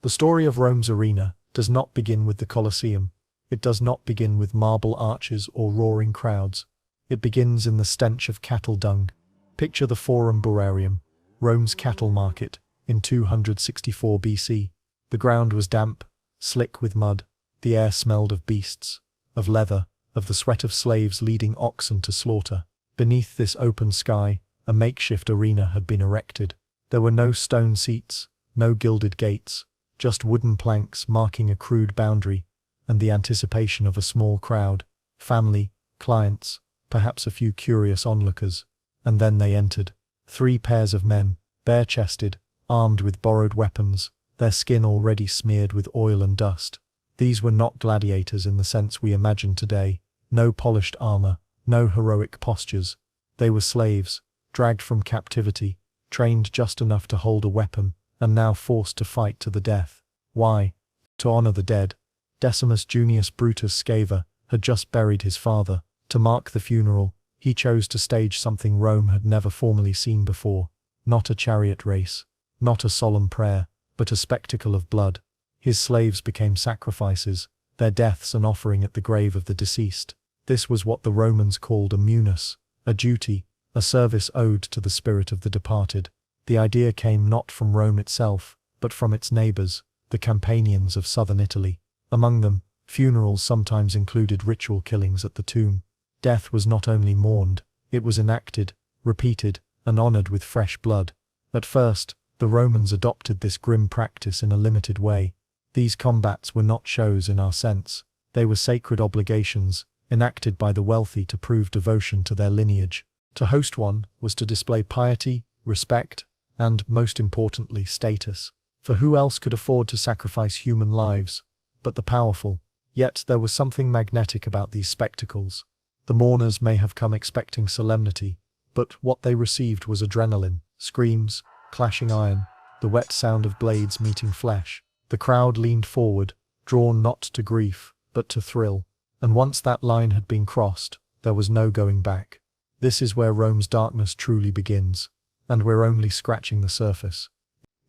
The story of Rome's arena does not begin with the Colosseum. It does not begin with marble arches or roaring crowds. It begins in the stench of cattle dung. Picture the Forum Burarium, Rome's cattle market, in 264 BC. The ground was damp, slick with mud. The air smelled of beasts, of leather, of the sweat of slaves leading oxen to slaughter. Beneath this open sky, a makeshift arena had been erected. There were no stone seats, no gilded gates, just wooden planks marking a crude boundary, and the anticipation of a small crowd, family, clients, perhaps a few curious onlookers. And then they entered. 3 pairs of men, bare-chested, armed with borrowed weapons, their skin already smeared with oil and dust. These were not gladiators in the sense we imagine today. No polished armor, no heroic postures. They were slaves, dragged from captivity, trained just enough to hold a weapon, and now forced to fight to the death. Why? To honor the dead. Decimus Junius Brutus Scaever had just buried his father. To mark the funeral, he chose to stage something Rome had never formally seen before. Not a chariot race, not a solemn prayer, but a spectacle of blood. His slaves became sacrifices, their deaths an offering at the grave of the deceased. This was what the Romans called a munus, a duty, a service owed to the spirit of the departed. The idea came not from Rome itself, but from its neighbors, the Campanians of southern Italy. Among them, funerals sometimes included ritual killings at the tomb. Death was not only mourned, it was enacted, repeated, and honored with fresh blood. At first, the Romans adopted this grim practice in a limited way. These combats were not shows in our sense. They were sacred obligations, enacted by the wealthy to prove devotion to their lineage. To host one was to display piety, respect, and, most importantly, status. For who else could afford to sacrifice human lives but the powerful? Yet there was something magnetic about these spectacles. The mourners may have come expecting solemnity, but what they received was adrenaline, screams, clashing iron, the wet sound of blades meeting flesh. The crowd leaned forward, drawn not to grief, but to thrill. And once that line had been crossed, there was no going back. This is where Rome's darkness truly begins, and we're only scratching the surface.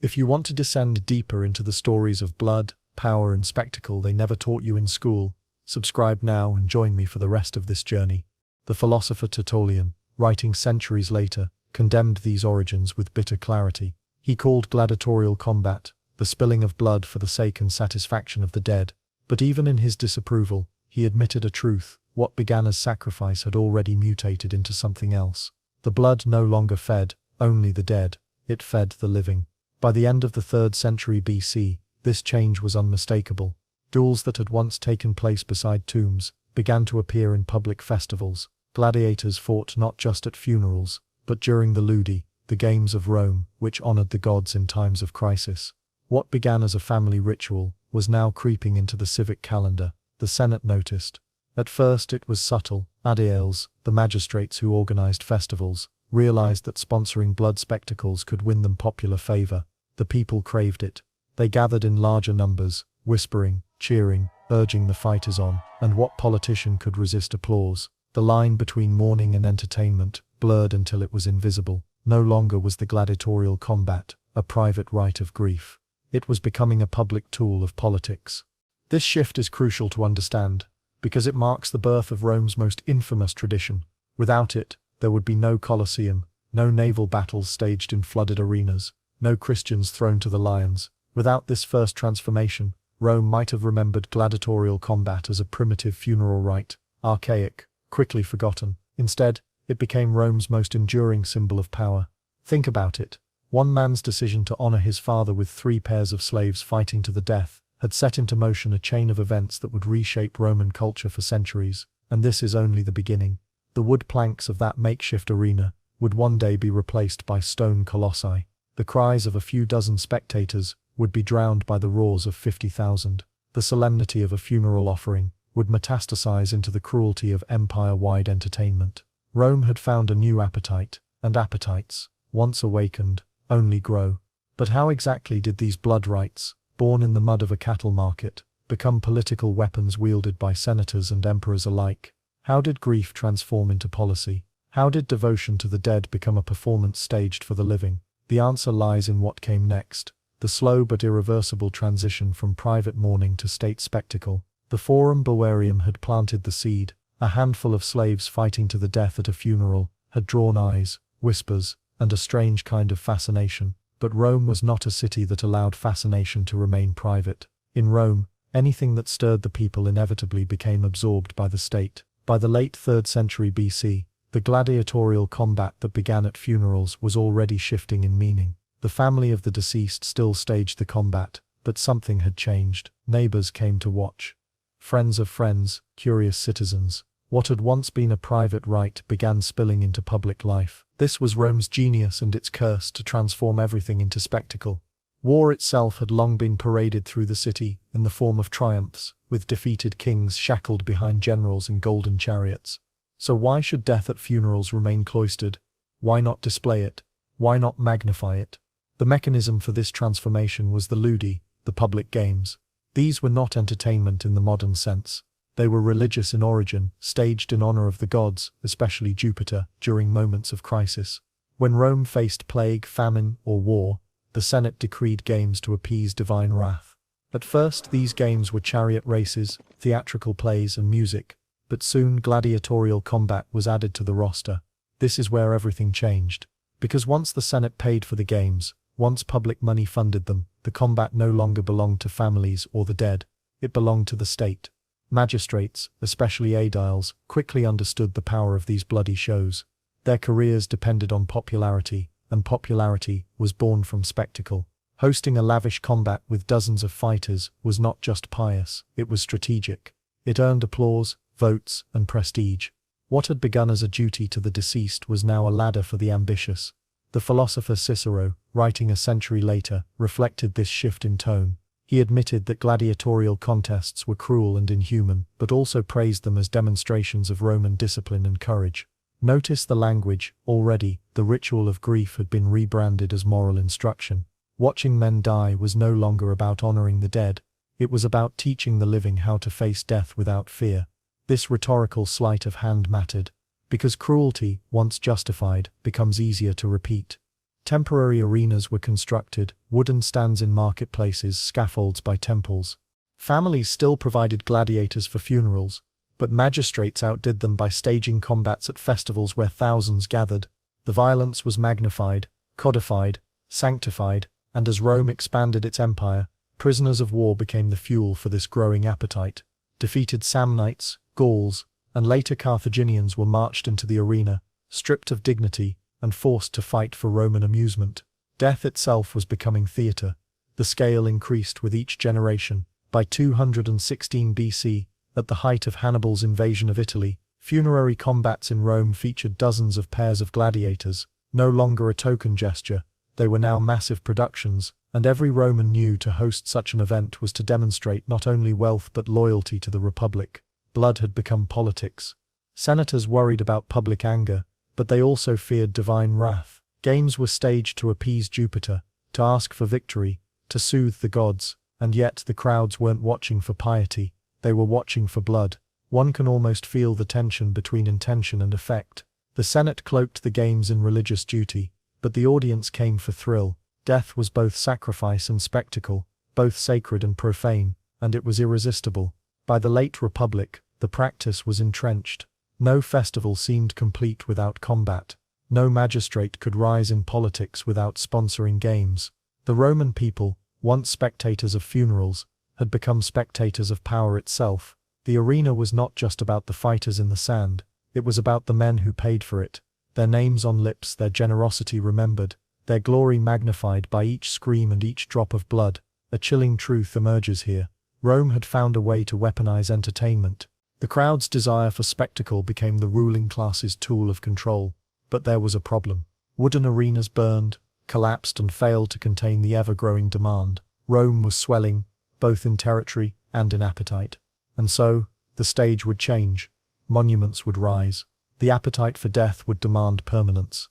If you want to descend deeper into the stories of blood, power, and spectacle they never taught you in school, subscribe now and join me for the rest of this journey. The philosopher Tertullian, writing centuries later, condemned these origins with bitter clarity. He called gladiatorial combat the spilling of blood for the sake and satisfaction of the dead. But even in his disapproval, he admitted a truth: what began as sacrifice had already mutated into something else. The blood no longer fed only the dead, it fed the living. By the end of the 3rd century BC, this change was unmistakable. Duels that had once taken place beside tombs began to appear in public festivals. Gladiators fought not just at funerals, but during the ludi, the games of Rome, which honored the gods in times of crisis. What began as a family ritual was now creeping into the civic calendar. The Senate noticed. At first it was subtle. Aediles, the magistrates who organized festivals, realized that sponsoring blood spectacles could win them popular favor. The people craved it. They gathered in larger numbers, whispering, cheering, urging the fighters on. And what politician could resist applause? The line between mourning and entertainment blurred until it was invisible. No longer was the gladiatorial combat a private rite of grief. It was becoming a public tool of politics. This shift is crucial to understand, because it marks the birth of Rome's most infamous tradition. Without it, there would be no Colosseum, no naval battles staged in flooded arenas, no Christians thrown to the lions. Without this first transformation, Rome might have remembered gladiatorial combat as a primitive funeral rite, archaic, quickly forgotten. Instead, it became Rome's most enduring symbol of power. Think about it. One man's decision to honor his father with 3 pairs of slaves fighting to the death had set into motion a chain of events that would reshape Roman culture for centuries. And this is only the beginning. The wood planks of that makeshift arena would one day be replaced by stone colossi. The cries of a few dozen spectators would be drowned by the roars of 50,000. The solemnity of a funeral offering would metastasize into the cruelty of empire-wide entertainment. Rome had found a new appetite, and appetites, once awakened, only grow. But how exactly did these blood rites, born in the mud of a cattle market, become political weapons wielded by senators and emperors alike? How did grief transform into policy? How did devotion to the dead become a performance staged for the living? The answer lies in what came next. the slow but irreversible transition from private mourning to state spectacle. The Forum Boarium had planted the seed. A handful of slaves fighting to the death at a funeral had drawn eyes, whispers, and a strange kind of fascination. But Rome was not a city that allowed fascination to remain private. In Rome, anything that stirred the people inevitably became absorbed by the state. By the late 3rd century BC, the gladiatorial combat that began at funerals was already shifting in meaning. The family of the deceased still staged the combat, but something had changed. Neighbors came to watch. Friends of friends, curious citizens. What had once been a private rite began spilling into public life. This was Rome's genius and its curse to transform everything into spectacle. War itself had long been paraded through the city in the form of triumphs, with defeated kings shackled behind generals in golden chariots. So why should death at funerals remain cloistered? Why not display it? Why not magnify it? The mechanism for this transformation was the ludi, the public games. These were not entertainment in the modern sense. They were religious in origin, staged in honor of the gods, especially Jupiter, during moments of crisis. When Rome faced plague, famine, or war, the Senate decreed games to appease divine wrath. At first these games were chariot races, theatrical plays and music, but soon gladiatorial combat was added to the roster. This is where everything changed. Because once the Senate paid for the games, once public money funded them, the combat no longer belonged to families or the dead. It belonged to the state. Magistrates, especially aediles, quickly understood the power of these bloody shows. Their careers depended on popularity, and popularity was born from spectacle. Hosting a lavish combat with dozens of fighters was not just pious, it was strategic. It earned applause, votes, and prestige. What had begun as a duty to the deceased was now a ladder for the ambitious. The philosopher Cicero, writing a century later, reflected this shift in tone. He admitted that gladiatorial contests were cruel and inhuman, but also praised them as demonstrations of Roman discipline and courage. Notice the language. Already, the ritual of grief had been rebranded as moral instruction. Watching men die was no longer about honoring the dead. It was about teaching the living how to face death without fear. This rhetorical sleight of hand mattered, because cruelty, once justified, becomes easier to repeat. Temporary arenas were constructed, wooden stands in marketplaces, scaffolds by temples. Families still provided gladiators for funerals, but magistrates outdid them by staging combats at festivals where thousands gathered. The violence was magnified, codified, sanctified, and as Rome expanded its empire, prisoners of war became the fuel for this growing appetite. Defeated Samnites, Gauls, and later Carthaginians were marched into the arena, stripped of dignity, and forced to fight for Roman amusement. Death itself was becoming theatre. The scale increased with each generation. By 216 BC, at the height of Hannibal's invasion of Italy, funerary combats in Rome featured dozens of pairs of gladiators. No longer a token gesture, they were now massive productions, and every Roman knew to host such an event was to demonstrate not only wealth but loyalty to the Republic. Blood had become politics. Senators worried about public anger, but they also feared divine wrath. Games were staged to appease Jupiter, to ask for victory, to soothe the gods, and yet the crowds weren't watching for piety, they were watching for blood. One can almost feel the tension between intention and effect. The Senate cloaked the games in religious duty, but the audience came for thrill. Death was both sacrifice and spectacle, both sacred and profane, and it was irresistible. By the late Republic, the practice was entrenched. No festival seemed complete without combat. No magistrate could rise in politics without sponsoring games. The Roman people, once spectators of funerals, had become spectators of power itself. The arena was not just about the fighters in the sand, it was about the men who paid for it. Their names on lips, their generosity remembered, their glory magnified by each scream and each drop of blood. A chilling truth emerges here. Rome had found a way to weaponize entertainment. The crowd's desire for spectacle became the ruling class's tool of control. But there was a problem. Wooden arenas burned, collapsed and failed to contain the ever-growing demand. Rome was swelling, both in territory and in appetite. And so, the stage would change. Monuments would rise. The appetite for death would demand permanence.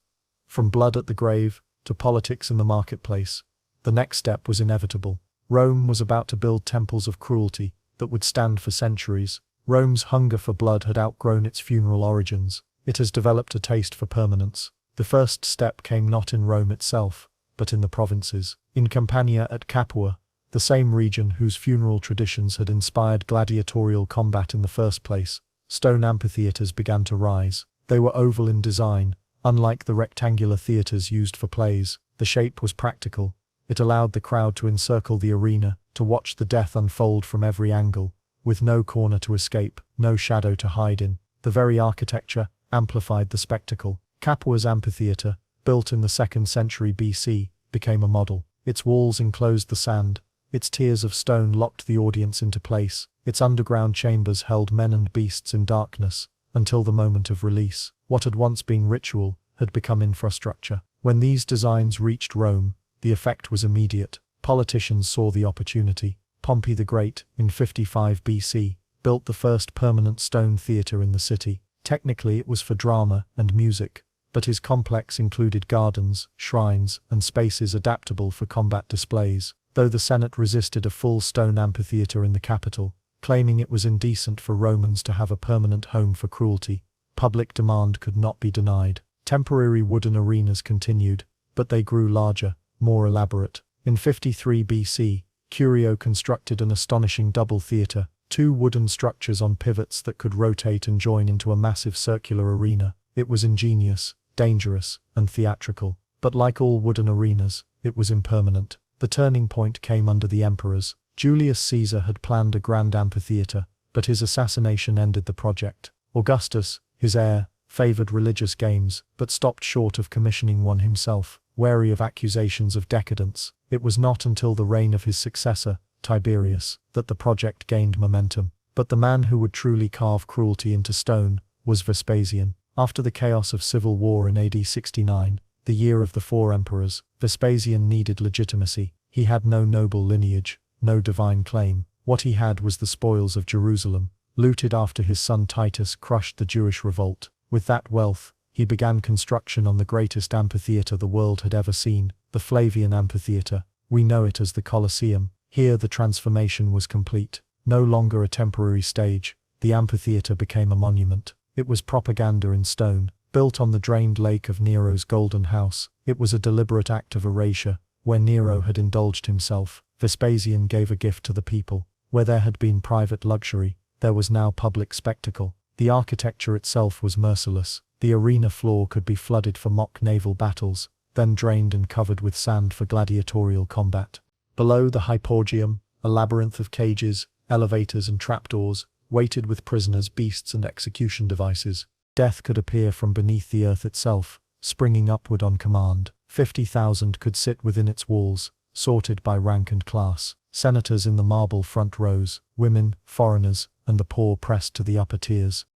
From blood at the grave, to politics in the marketplace, the next step was inevitable. Rome was about to build temples of cruelty that would stand for centuries. Rome's hunger for blood had outgrown its funeral origins. It has developed a taste for permanence. The first step came not in Rome itself, but but in the provinces. In Campania at Capua, the same region whose funeral traditions had inspired gladiatorial combat in the first place, stone amphitheatres began to rise. They were oval in design. Unlike the rectangular theatres used for plays, the shape was practical. It allowed the crowd to encircle the arena, to watch the death unfold from every angle, with no corner to escape, no shadow to hide in. The very architecture amplified the spectacle. Capua's amphitheatre, built in the 2nd century BC, became a model. Its walls enclosed the sand, its tiers of stone locked the audience into place, its underground chambers held men and beasts in darkness, until the moment of release. What had once been ritual had become infrastructure. When these designs reached Rome, the effect was immediate. Politicians saw the opportunity. Pompey the Great, in 55 BC, built the first permanent stone theatre in the city. Technically it was for drama and music, but his complex included gardens, shrines, and spaces adaptable for combat displays. Though the Senate resisted a full stone amphitheatre in the capital, claiming it was indecent for Romans to have a permanent home for cruelty, public demand could not be denied. Temporary wooden arenas continued, but they grew larger, more elaborate. In 53 BC, Curio constructed an astonishing double theatre, 2 wooden structures on pivots that could rotate and join into a massive circular arena. It was ingenious, dangerous, and theatrical. But like all wooden arenas, it was impermanent. The turning point came under the emperors. Julius Caesar had planned a grand amphitheatre, but his assassination ended the project. Augustus, his heir, favoured religious games, but stopped short of commissioning one himself, wary of accusations of decadence. It was not until the reign of his successor, Tiberius, that the project gained momentum. But the man who would truly carve cruelty into stone was Vespasian. After the chaos of civil war in AD 69, the year of the 4 emperors, Vespasian needed legitimacy. He had no noble lineage, no divine claim. What he had was the spoils of Jerusalem, looted after his son Titus crushed the Jewish revolt. With that wealth, he began construction on the greatest amphitheatre the world had ever seen, the Flavian Amphitheatre. We know it as the Colosseum. Here the transformation was complete. No longer a temporary stage, the amphitheatre became a monument. It was propaganda in stone, built on the drained lake of Nero's Golden House. It was a deliberate act of erasure. Where Nero had indulged himself, Vespasian gave a gift to the people. Where there had been private luxury, there was now public spectacle. The architecture itself was merciless. The arena floor could be flooded for mock naval battles, then drained and covered with sand for gladiatorial combat. Below the hypogeum, a labyrinth of cages, elevators and trapdoors, weighted with prisoners, beasts and execution devices. Death could appear from beneath the earth itself, springing upward on command. 50,000 could sit within its walls, sorted by rank and class. Senators in the marble front rows, women, foreigners, and the poor pressed to the upper tiers.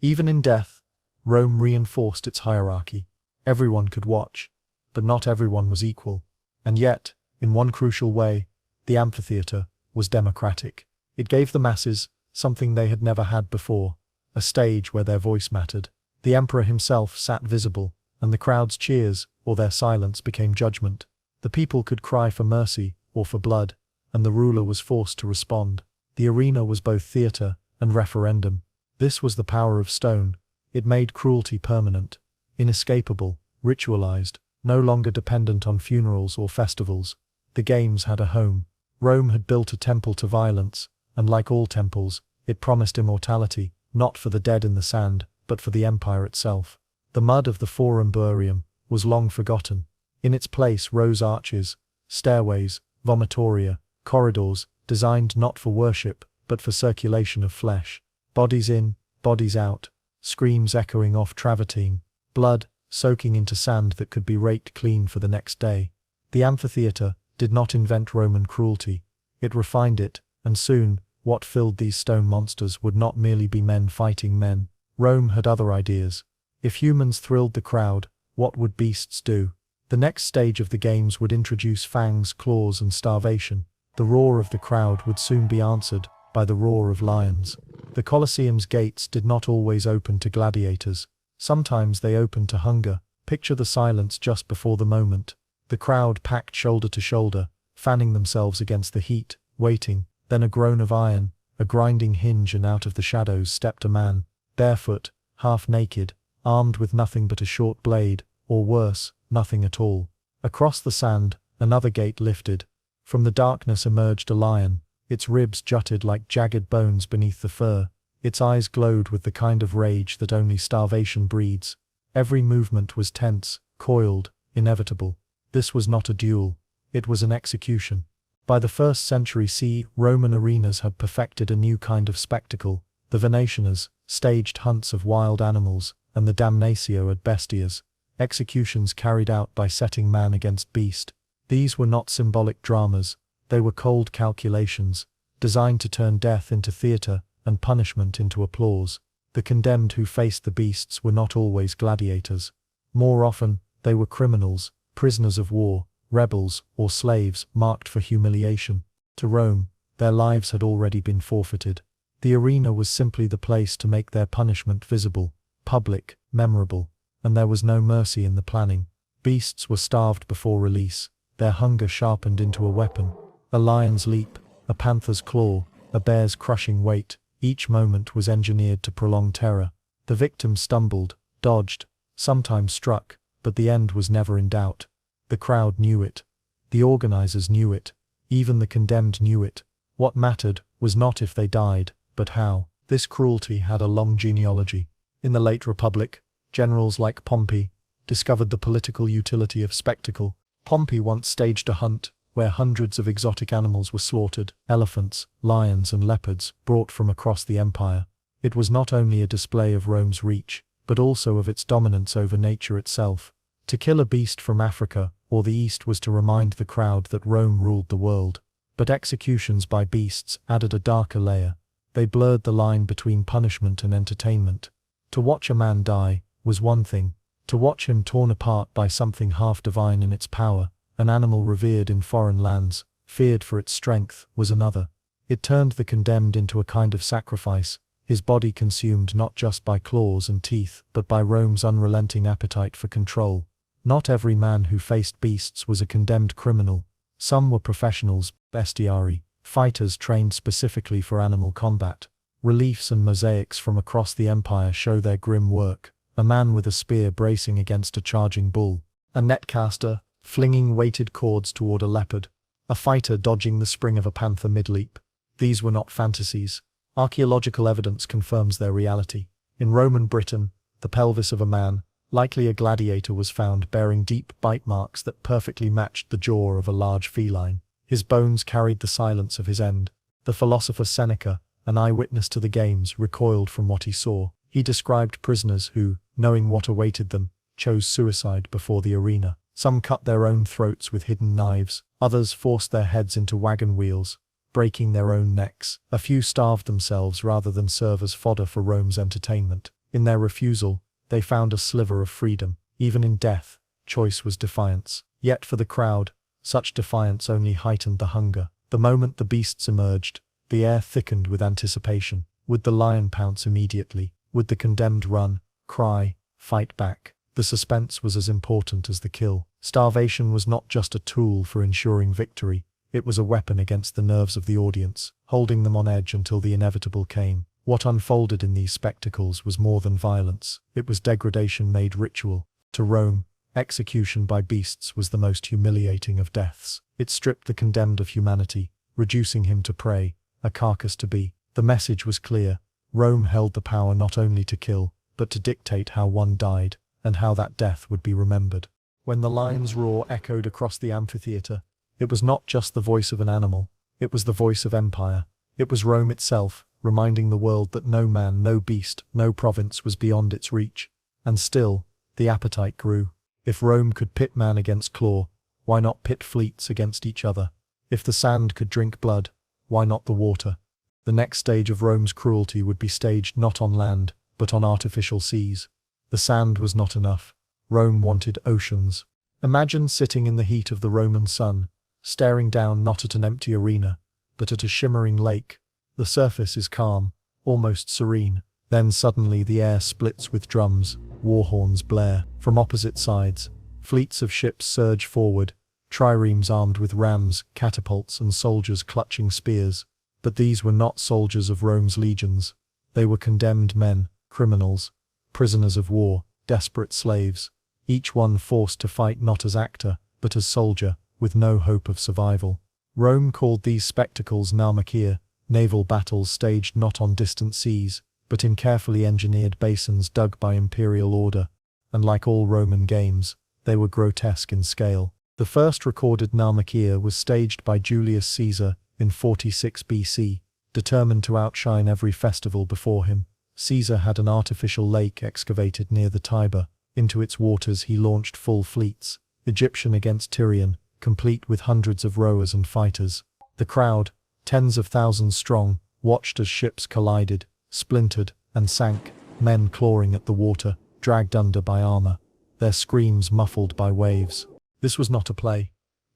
Even in death, Rome reinforced its hierarchy. Everyone could watch, but not everyone was equal. And yet, in one crucial way, the amphitheatre was democratic. It gave the masses something they had never had before, a stage where their voice mattered. The emperor himself sat visible, and the crowd's cheers or their silence became judgment. The people could cry for mercy or for blood, and the ruler was forced to respond. The arena was both theatre and referendum. This was the power of stone. It made cruelty permanent, inescapable, ritualized, no longer dependent on funerals or festivals. The games had a home. Rome had built a temple to violence, and like all temples, it promised immortality, not for the dead in the sand, but for the empire itself. The mud of the Forum Boarium was long forgotten. In its place rose arches, stairways, vomitoria, corridors, designed not for worship, but for circulation of flesh. Bodies in, bodies out, screams echoing off travertine, blood soaking into sand that could be raked clean for the next day. The amphitheatre did not invent Roman cruelty. It refined it, and soon, what filled these stone monsters would not merely be men fighting men. Rome had other ideas. If humans thrilled the crowd, what would beasts do? The next stage of the games would introduce fangs, claws, and starvation. The roar of the crowd would soon be answered by the roar of lions. The Colosseum's gates did not always open to gladiators. Sometimes they opened to hunger. Picture the silence just before the moment. The crowd packed shoulder to shoulder, fanning themselves against the heat, waiting. Then a groan of iron, a grinding hinge, and out of the shadows stepped a man, barefoot, half naked, armed with nothing but a short blade, or worse, nothing at all. Across the sand, another gate lifted. From the darkness emerged a lion. Its ribs jutted like jagged bones beneath the fur. Its eyes glowed with the kind of rage that only starvation breeds. Every movement was tense, coiled, inevitable. This was not a duel. It was an execution. By the 1st century CE, Roman arenas had perfected a new kind of spectacle. The Venationers staged hunts of wild animals, and the damnatio ad bestias, executions carried out by setting man against beast. These were not symbolic dramas, they were cold calculations, designed to turn death into theatre and punishment into applause. The condemned who faced the beasts were not always gladiators. More often, they were criminals, prisoners of war, rebels, or slaves marked for humiliation. To Rome, their lives had already been forfeited. The arena was simply the place to make their punishment visible, public, memorable, and there was no mercy in the planning. Beasts were starved before release, their hunger sharpened into a weapon. A lion's leap, a panther's claw, a bear's crushing weight, each moment was engineered to prolong terror. The victim stumbled, dodged, sometimes struck, but the end was never in doubt. The crowd knew it. The organizers knew it. Even the condemned knew it. What mattered was not if they died, but how. This cruelty had a long genealogy. In the late Republic, generals like Pompey discovered the political utility of spectacle. Pompey once staged a hunt where hundreds of exotic animals were slaughtered, elephants, lions and leopards brought from across the empire. It was not only a display of Rome's reach, but also of its dominance over nature itself. To kill a beast from Africa or the East was to remind the crowd that Rome ruled the world. But executions by beasts added a darker layer. They blurred the line between punishment and entertainment. To watch a man die was one thing. To watch him torn apart by something half divine in its power, an animal revered in foreign lands, feared for its strength, was another. It turned the condemned into a kind of sacrifice, his body consumed not just by claws and teeth, but by Rome's unrelenting appetite for control. Not every man who faced beasts was a condemned criminal. Some were professionals, bestiari, fighters trained specifically for animal combat. Reliefs and mosaics from across the empire show their grim work. A man with a spear bracing against a charging bull. A netcaster, flinging weighted cords toward a leopard. A fighter dodging the spring of a panther mid-leap. These were not fantasies. Archaeological evidence confirms their reality. In Roman Britain, the pelvis of a man, likely a gladiator, was found bearing deep bite marks that perfectly matched the jaw of a large feline. His bones carried the silence of his end. The philosopher Seneca, an eyewitness to the games, recoiled from what he saw. He described prisoners who, knowing what awaited them, chose suicide before the arena. Some cut their own throats with hidden knives, others forced their heads into wagon wheels, breaking their own necks. A few starved themselves rather than serve as fodder for Rome's entertainment. In their refusal, they found a sliver of freedom. Even in death, choice was defiance. Yet for the crowd, such defiance only heightened the hunger. The moment the beasts emerged, the air thickened with anticipation. Would the lion pounce immediately? Would the condemned run, cry, fight back? The suspense was as important as the kill. Starvation was not just a tool for ensuring victory, it was a weapon against the nerves of the audience, holding them on edge until the inevitable came. What unfolded in these spectacles was more than violence, it was degradation made ritual. To Rome, execution by beasts was the most humiliating of deaths. It stripped the condemned of humanity, reducing him to prey, a carcass to be. The message was clear. Rome held the power not only to kill, but to dictate how one died, and how that death would be remembered. When the lion's roar echoed across the amphitheater, it was not just the voice of an animal, it was the voice of empire. It was Rome itself, reminding the world that no man, no beast, no province was beyond its reach. And still, the appetite grew. If Rome could pit man against claw, why not pit fleets against each other? If the sand could drink blood, why not the water? The next stage of Rome's cruelty would be staged not on land, but on artificial seas. The sand was not enough. Rome wanted oceans. Imagine sitting in the heat of the Roman sun, staring down not at an empty arena, but at a shimmering lake. The surface is calm, almost serene. Then suddenly the air splits with drums, war horns blare. From opposite sides, fleets of ships surge forward, triremes armed with rams, catapults and soldiers clutching spears. But these were not soldiers of Rome's legions. They were condemned men, criminals, prisoners of war, desperate slaves, each one forced to fight not as actor, but as soldier, with no hope of survival. Rome called these spectacles naumachia, naval battles staged not on distant seas, but in carefully engineered basins dug by imperial order, and like all Roman games, they were grotesque in scale. The first recorded naumachia was staged by Julius Caesar in 46 BC, determined to outshine every festival before him. Caesar had an artificial lake excavated near the Tiber. Into its waters he launched full fleets, Egyptian against Tyrian, complete with hundreds of rowers and fighters. The crowd, tens of thousands strong, watched as ships collided, splintered, and sank, men clawing at the water, dragged under by armor, their screams muffled by waves. This was not a play.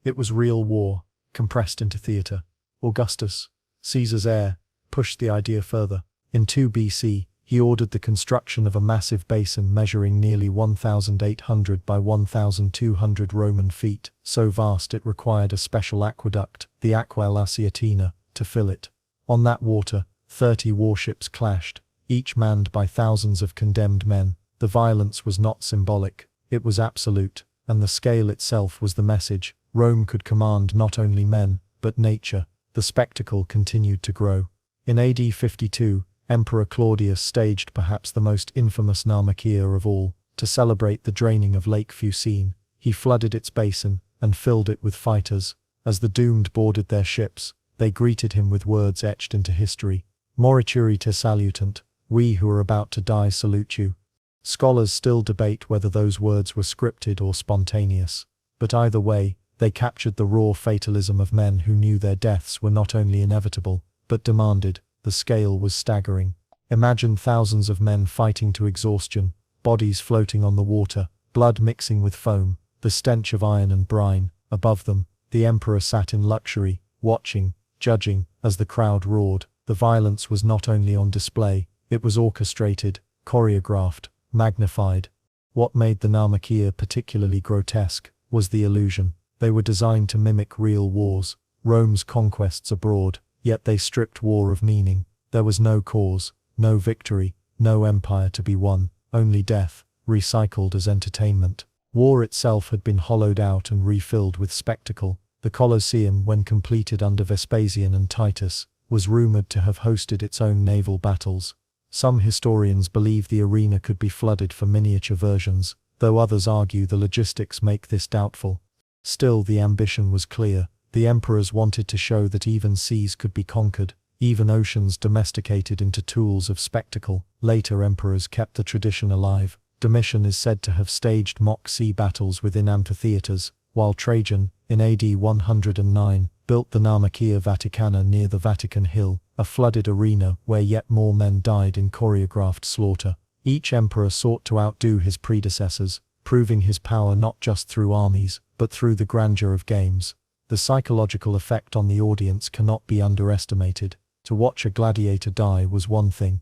It was real war, compressed into theater. Augustus, Caesar's heir, pushed the idea further. In 2 BC, he ordered the construction of a massive basin measuring nearly 1,800 by 1,200 Roman feet, so vast it required a special aqueduct, the Aqua Lasiatina, to fill it. On that water, 30 warships clashed, each manned by thousands of condemned men. The violence was not symbolic, it was absolute, and the scale itself was the message. Rome could command not only men, but nature. The spectacle continued to grow. In AD 52, Emperor Claudius staged perhaps the most infamous naumachia of all. To celebrate the draining of Lake Fucine, he flooded its basin and filled it with fighters. As the doomed boarded their ships, they greeted him with words etched into history. Morituri te salutant, we who are about to die salute you. Scholars still debate whether those words were scripted or spontaneous, but either way, they captured the raw fatalism of men who knew their deaths were not only inevitable, but demanded. The scale was staggering. Imagine thousands of men fighting to exhaustion, bodies floating on the water, blood mixing with foam, the stench of iron and brine. Above them, the emperor sat in luxury, watching, judging, as the crowd roared. The violence was not only on display, it was orchestrated, choreographed, magnified. What made the naumachia particularly grotesque was the illusion. They were designed to mimic real wars, Rome's conquests abroad, yet they stripped war of meaning. There was no cause, no victory, no empire to be won, only death, recycled as entertainment. War itself had been hollowed out and refilled with spectacle. The Colosseum, when completed under Vespasian and Titus, was rumored to have hosted its own naval battles. Some historians believe the arena could be flooded for miniature versions, though others argue the logistics make this doubtful. Still, the ambition was clear. The emperors wanted to show that even seas could be conquered, even oceans domesticated into tools of spectacle. Later emperors kept the tradition alive. Domitian is said to have staged mock sea battles within amphitheaters, while Trajan, in AD 109, built the Naumachia Vaticana near the Vatican Hill, a flooded arena where yet more men died in choreographed slaughter. Each emperor sought to outdo his predecessors, proving his power not just through armies, but through the grandeur of games. The psychological effect on the audience cannot be underestimated. To watch a gladiator die was one thing.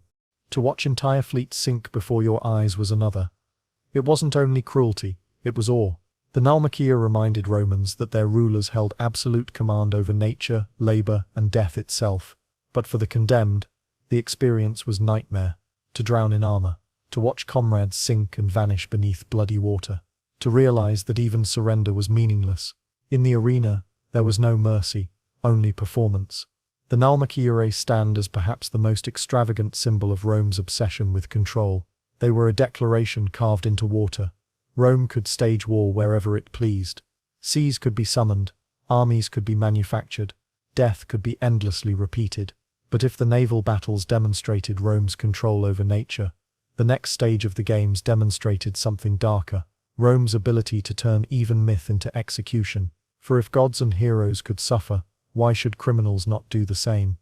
To watch entire fleets sink before your eyes was another. It wasn't only cruelty, it was awe. The Naumachia reminded Romans that their rulers held absolute command over nature, labor, and death itself. But for the condemned, the experience was nightmare. To drown in armor, to watch comrades sink and vanish beneath bloody water, to realize that even surrender was meaningless. In the arena, there was no mercy, only performance. The Naumachia stand as perhaps the most extravagant symbol of Rome's obsession with control. They were a declaration carved into water. Rome could stage war wherever it pleased. Seas could be summoned, armies could be manufactured, death could be endlessly repeated. But if the naval battles demonstrated Rome's control over nature, the next stage of the games demonstrated something darker, Rome's ability to turn even myth into execution. For if gods and heroes could suffer, why should criminals not do the same?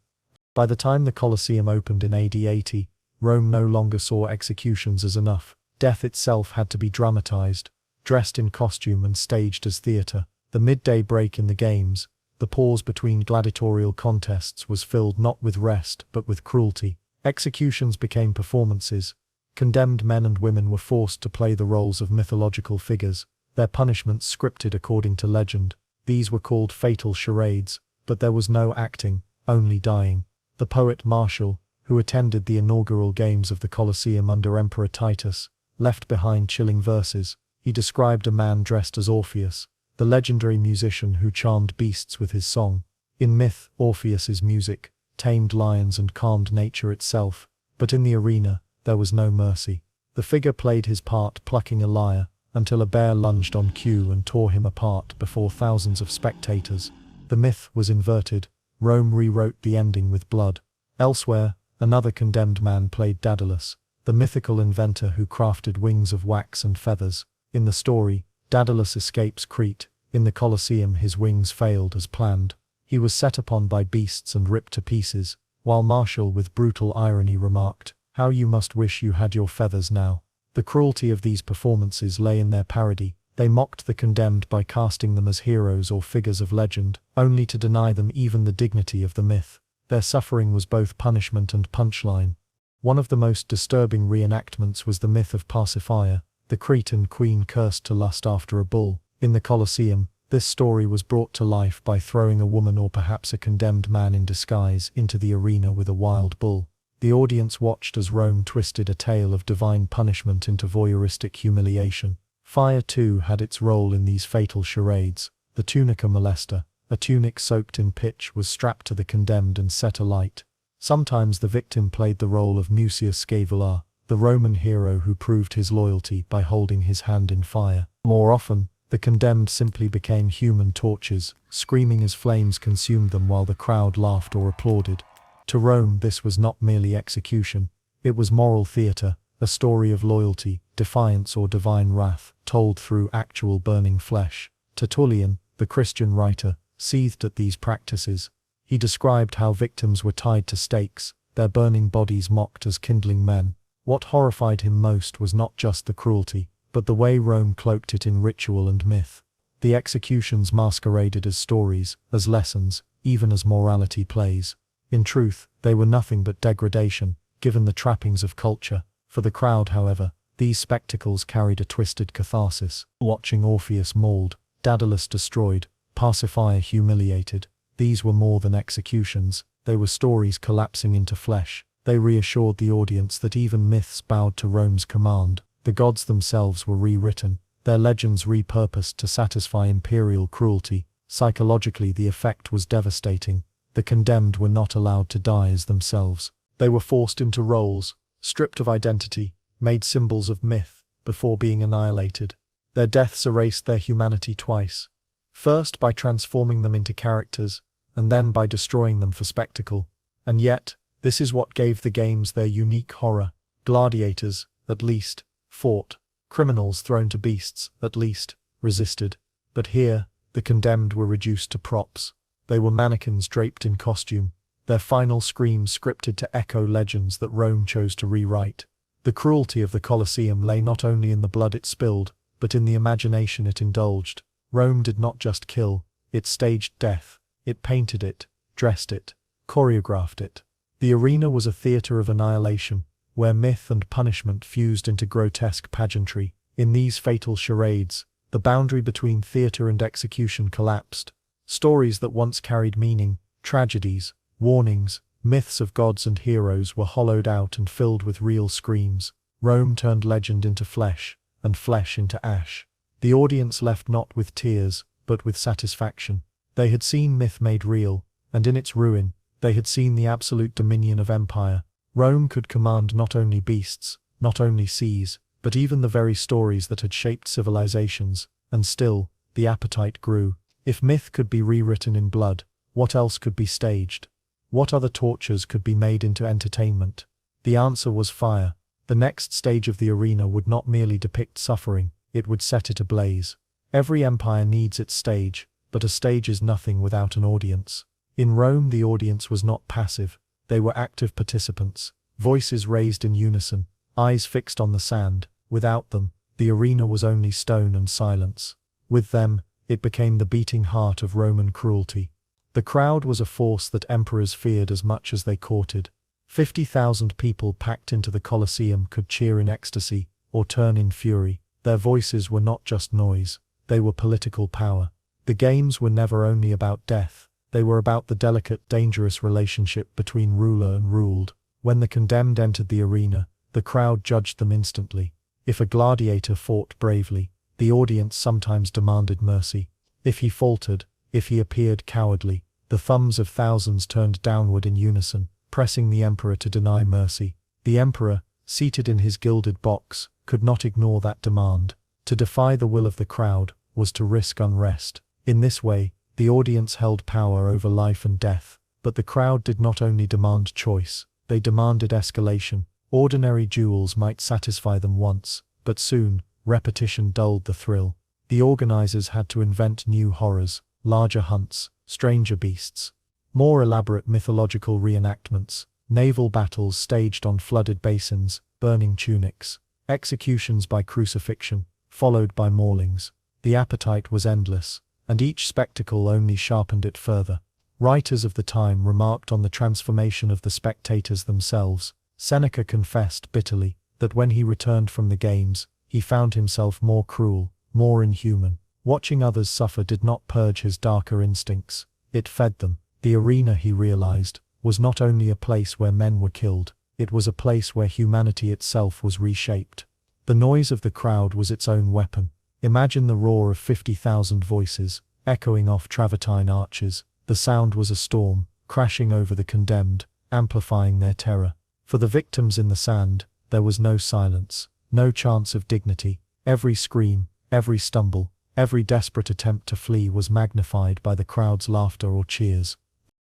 By the time the Colosseum opened in AD 80, Rome no longer saw executions as enough. Death itself had to be dramatized, dressed in costume and staged as theater. The midday break in the games, the pause between gladiatorial contests, was filled not with rest but with cruelty. Executions became performances. Condemned men and women were forced to play the roles of mythological figures, their punishments scripted according to legend. These were called fatal charades, but there was no acting, only dying. The poet Martial, who attended the inaugural games of the Colosseum under Emperor Titus, left behind chilling verses. He described a man dressed as Orpheus, the the legendary musician who charmed beasts with his song. In myth, Orpheus's music tamed lions and calmed nature itself, but in the arena, there was no mercy. The figure played his part plucking a lyre, until a bear lunged on cue and tore him apart before thousands of spectators. The myth was inverted. Rome rewrote the ending with blood. Elsewhere, another condemned man played Daedalus, the mythical inventor who crafted wings of wax and feathers. In the story, Daedalus escapes Crete. In the Colosseum his wings failed as planned. He was set upon by beasts and ripped to pieces, while Martial with brutal irony remarked, "How you must wish you had your feathers now." The cruelty of these performances lay in their parody. They mocked the condemned by casting them as heroes or figures of legend, only to deny them even the dignity of the myth. Their suffering was both punishment and punchline. One of the most disturbing reenactments was the myth of Pasiphae, the Cretan queen cursed to lust after a bull. In the Colosseum, this story was brought to life by throwing a woman or perhaps a condemned man in disguise into the arena with a wild bull. The audience watched as Rome twisted a tale of divine punishment into voyeuristic humiliation. Fire too had its role in these fatal charades. The tunica molesta, a tunic soaked in pitch, was strapped to the condemned and set alight. Sometimes the victim played the role of Mucius Scaevola, the Roman hero who proved his loyalty by holding his hand in fire. More often, the condemned simply became human torches, screaming as flames consumed them while the crowd laughed or applauded. To Rome this was not merely execution, it was moral theatre, a story of loyalty, defiance or divine wrath, told through actual burning flesh. Tertullian, the Christian writer, seethed at these practices. He described how victims were tied to stakes, their burning bodies mocked as kindling men. What horrified him most was not just the cruelty, but the way Rome cloaked it in ritual and myth. The executions masqueraded as stories, as lessons, even as morality plays. In truth, they were nothing but degradation, given the trappings of culture. For the crowd, however, these spectacles carried a twisted catharsis. Watching Orpheus mauled, Daedalus destroyed, Pasiphae humiliated, these were more than executions, they were stories collapsing into flesh. They reassured the audience that even myths bowed to Rome's command. The gods themselves were rewritten, their legends repurposed to satisfy imperial cruelty. Psychologically the effect was devastating. The condemned were not allowed to die as themselves. They were forced into roles, stripped of identity, made symbols of myth, before being annihilated. Their deaths erased their humanity twice. First by transforming them into characters, and then by destroying them for spectacle. And yet, this is what gave the games their unique horror. Gladiators, at least, fought. Criminals thrown to beasts, at least, resisted. But here, the condemned were reduced to props. They were mannequins draped in costume, their final screams scripted to echo legends that Rome chose to rewrite. The cruelty of the Colosseum lay not only in the blood it spilled, but in the imagination it indulged. Rome did not just kill, it staged death. It painted it, dressed it, choreographed it. The arena was a theatre of annihilation, where myth and punishment fused into grotesque pageantry. In these fatal charades, the boundary between theatre and execution collapsed. Stories that once carried meaning, tragedies, warnings, myths of gods and heroes were hollowed out and filled with real screams. Rome turned legend into flesh, and flesh into ash. The audience left not with tears, but with satisfaction. They had seen myth made real, and in its ruin, they had seen the absolute dominion of empire. Rome could command not only beasts, not only seas, but even the very stories that had shaped civilizations, and still, the appetite grew. If myth could be rewritten in blood, what else could be staged? What other tortures could be made into entertainment? The answer was fire. The next stage of the arena would not merely depict suffering, it would set it ablaze. Every empire needs its stage, but a stage is nothing without an audience. In Rome the audience was not passive, they were active participants, voices raised in unison, eyes fixed on the sand. Without them, the arena was only stone and silence. With them, it became the beating heart of Roman cruelty. The crowd was a force that emperors feared as much as they courted. 50,000 people packed into the Colosseum could cheer in ecstasy, or turn in fury. Their voices were not just noise, they were political power. The games were never only about death, they were about the delicate, dangerous relationship between ruler and ruled. When the condemned entered the arena, the crowd judged them instantly. If a gladiator fought bravely, the audience sometimes demanded mercy. If he faltered, if he appeared cowardly, the thumbs of thousands turned downward in unison, pressing the emperor to deny mercy. The emperor, seated in his gilded box, could not ignore that demand. To defy the will of the crowd was to risk unrest. In this way, the audience held power over life and death. But the crowd did not only demand choice, they demanded escalation. Ordinary duels might satisfy them once, but soon, repetition dulled the thrill. The organizers had to invent new horrors, larger hunts, stranger beasts, more elaborate mythological reenactments, naval battles staged on flooded basins, burning tunics, executions by crucifixion, followed by maulings. The appetite was endless, and each spectacle only sharpened it further. Writers of the time remarked on the transformation of the spectators themselves. Seneca confessed bitterly that when he returned from the games, he found himself more cruel, more inhuman. Watching others suffer did not purge his darker instincts, it fed them. The arena, he realized, was not only a place where men were killed, it was a place where humanity itself was reshaped. The noise of the crowd was its own weapon. Imagine the roar of 50,000 voices, echoing off travertine arches. The sound was a storm, crashing over the condemned, amplifying their terror. For the victims in the sand, there was no silence, no chance of dignity. Every scream, every stumble, every desperate attempt to flee was magnified by the crowd's laughter or cheers.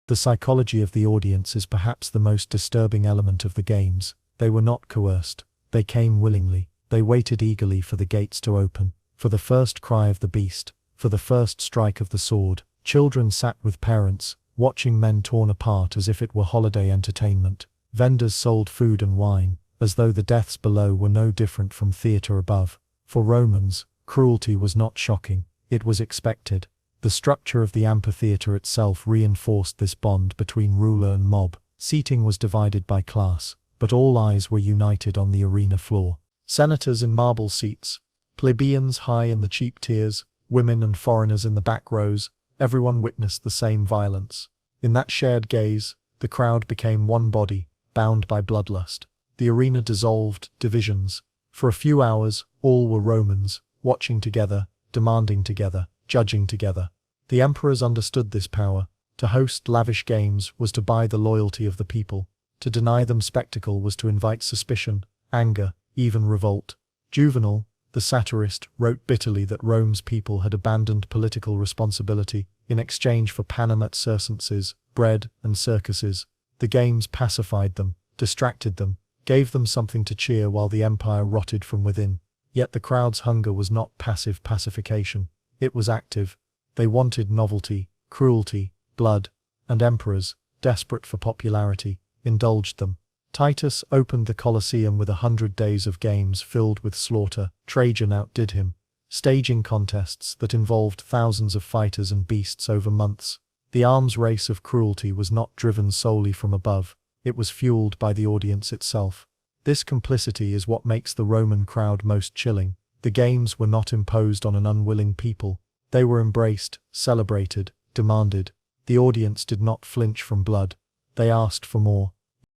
The psychology of the audience is perhaps the most disturbing element of the games. They were not coerced. They came willingly. They waited eagerly for the gates to open, for the first cry of the beast, for the first strike of the sword. Children sat with parents, watching men torn apart as if it were holiday entertainment. Vendors sold food and wine, as though the deaths below were no different from theatre above. For Romans, cruelty was not shocking, it was expected. The structure of the amphitheatre itself reinforced this bond between ruler and mob. Seating was divided by class, but all eyes were united on the arena floor. Senators in marble seats, plebeians high in the cheap tiers, women and foreigners in the back rows, everyone witnessed the same violence. In that shared gaze, the crowd became one body, bound by bloodlust. The arena dissolved divisions. For a few hours, all were Romans, watching together, demanding together, judging together. The emperors understood this power. To host lavish games was to buy the loyalty of the people. To deny them spectacle was to invite suspicion, anger, even revolt. Juvenal, the satirist, wrote bitterly that Rome's people had abandoned political responsibility in exchange for Panamet circenses, bread, and circuses. The games pacified them, distracted them, gave them something to cheer while the empire rotted from within. Yet the crowd's hunger was not passive pacification. It was active. They wanted novelty, cruelty, blood, and emperors, desperate for popularity, indulged them. Titus opened the Colosseum with 100 days of games filled with slaughter. Trajan outdid him, staging contests that involved thousands of fighters and beasts over months. The arms race of cruelty was not driven solely from above, it was fueled by the audience itself. This complicity is what makes the Roman crowd most chilling. The games were not imposed on an unwilling people. They were embraced, celebrated, demanded. The audience did not flinch from blood. They asked for more.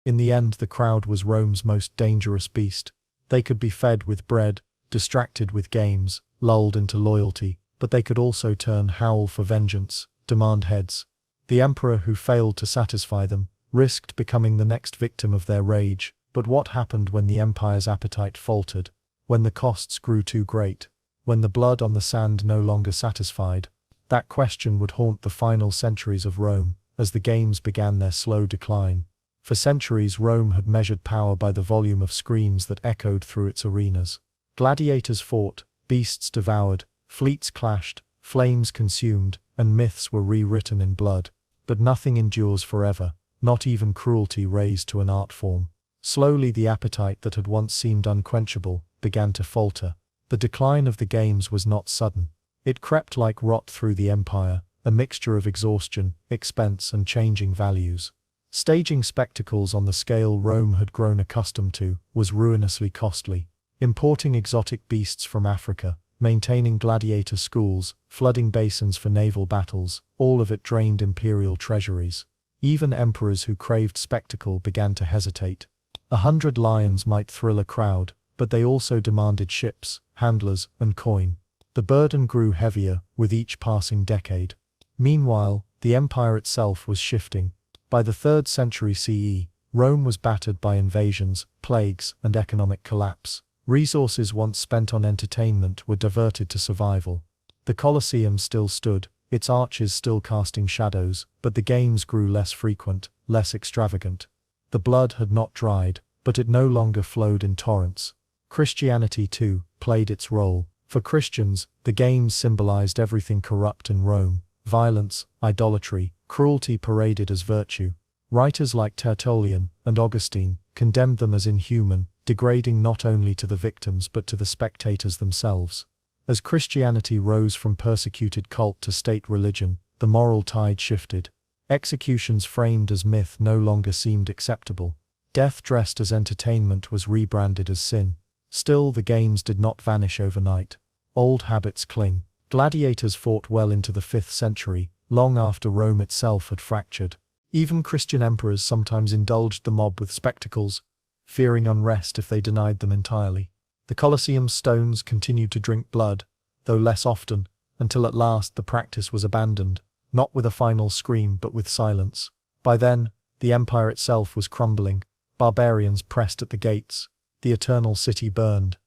In the end, the crowd was Rome's most dangerous beast. They could be fed with bread, distracted with games, lulled into loyalty, but they could also turn howl for vengeance, demand heads. The emperor who failed to satisfy them risked becoming the next victim of their rage. But what happened when the empire's appetite faltered? When the costs grew too great? When the blood on the sand no longer satisfied? That question would haunt the final centuries of Rome, as the games began their slow decline. For centuries Rome had measured power by the volume of screams that echoed through its arenas. Gladiators fought, beasts devoured, fleets clashed, flames consumed, and myths were rewritten in blood. But nothing endures forever, not even cruelty raised to an art form. Slowly the appetite that had once seemed unquenchable began to falter. The decline of the games was not sudden. It crept like rot through the empire, a mixture of exhaustion, expense, and changing values. Staging spectacles on the scale Rome had grown accustomed to was ruinously costly. Importing exotic beasts from Africa, maintaining gladiator schools, flooding basins for naval battles, all of it drained imperial treasuries. Even emperors who craved spectacle began to hesitate. 100 lions might thrill a crowd, but they also demanded ships, handlers, and coin. The burden grew heavier with each passing decade. Meanwhile, the empire itself was shifting. By the 3rd century CE, Rome was battered by invasions, plagues, and economic collapse. Resources once spent on entertainment were diverted to survival. The Colosseum still stood, its arches still casting shadows, but the games grew less frequent, less extravagant. The blood had not dried, but it no longer flowed in torrents. Christianity, too, played its role. For Christians, the games symbolized everything corrupt in Rome: violence, idolatry, cruelty paraded as virtue. Writers like Tertullian and Augustine condemned them as inhuman, degrading not only to the victims but to the spectators themselves. As Christianity rose from persecuted cult to state religion, the moral tide shifted. Executions framed as myth no longer seemed acceptable. Death dressed as entertainment was rebranded as sin. Still, the games did not vanish overnight. Old habits cling. Gladiators fought well into the 5th century, long after Rome itself had fractured. Even Christian emperors sometimes indulged the mob with spectacles, fearing unrest if they denied them entirely. The Colosseum stones continued to drink blood, though less often, until at last the practice was abandoned, not with a final scream but with silence. By then, the empire itself was crumbling. Barbarians pressed at the gates. The eternal city burned.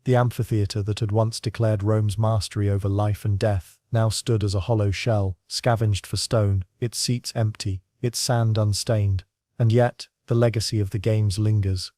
The amphitheater that had once declared Rome's mastery over life and death now stood as a hollow shell, scavenged for stone, its seats empty, its sand unstained. And yet, the legacy of the games lingers.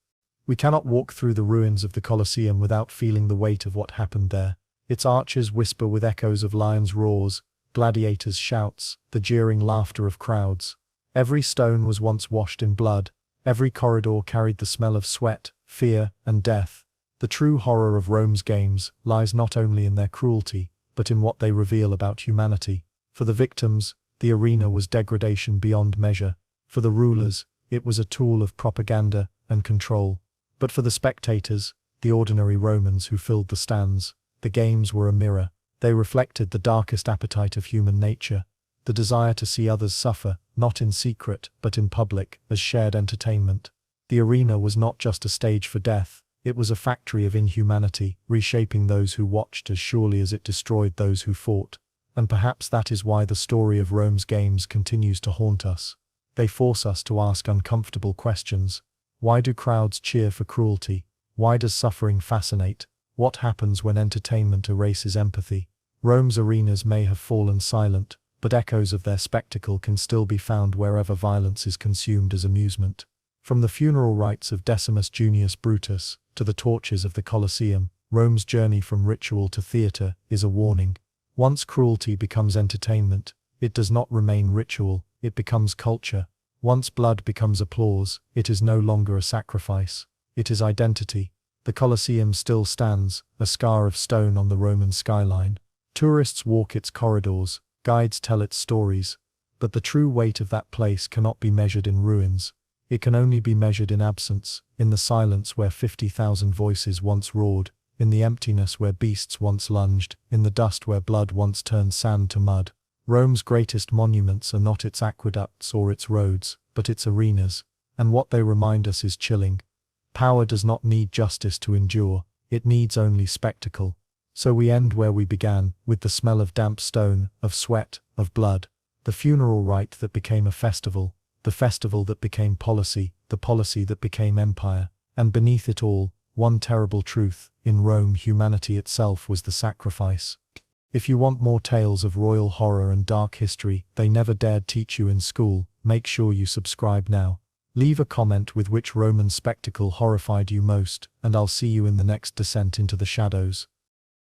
We cannot walk through the ruins of the Colosseum without feeling the weight of what happened there. Its arches whisper with echoes of lions' roars, gladiators' shouts, the jeering laughter of crowds. Every stone was once washed in blood. Every corridor carried the smell of sweat, fear, and death. The true horror of Rome's games lies not only in their cruelty, but in what they reveal about humanity. For the victims, the arena was degradation beyond measure. For the rulers, it was a tool of propaganda and control. But for the spectators, the ordinary Romans who filled the stands, the games were a mirror. They reflected the darkest appetite of human nature, the desire to see others suffer, not in secret, but in public, as shared entertainment. The arena was not just a stage for death, it was a factory of inhumanity, reshaping those who watched as surely as it destroyed those who fought. And perhaps that is why the story of Rome's games continues to haunt us. They force us to ask uncomfortable questions. Why do crowds cheer for cruelty? Why does suffering fascinate? What happens when entertainment erases empathy? Rome's arenas may have fallen silent, but echoes of their spectacle can still be found wherever violence is consumed as amusement. From the funeral rites of Decimus Junius Brutus to the torches of the Colosseum, Rome's journey from ritual to theatre is a warning. Once cruelty becomes entertainment, it does not remain ritual, it becomes culture. Once blood becomes applause, it is no longer a sacrifice, it is identity. The Colosseum still stands, a scar of stone on the Roman skyline. Tourists walk its corridors, guides tell its stories, but the true weight of that place cannot be measured in ruins. It can only be measured in absence, in the silence where 50,000 voices once roared, in the emptiness where beasts once lunged, in the dust where blood once turned sand to mud. Rome's greatest monuments are not its aqueducts or its roads, but its arenas, and what they remind us is chilling. Power does not need justice to endure, it needs only spectacle. So we end where we began, with the smell of damp stone, of sweat, of blood. The funeral rite that became a festival, the festival that became policy, the policy that became empire. And beneath it all, one terrible truth: in Rome humanity itself was the sacrifice. If you want more tales of royal horror and dark history they never dared teach you in school, make sure you subscribe now. Leave a comment with which Roman spectacle horrified you most, and I'll see you in the next descent into the shadows.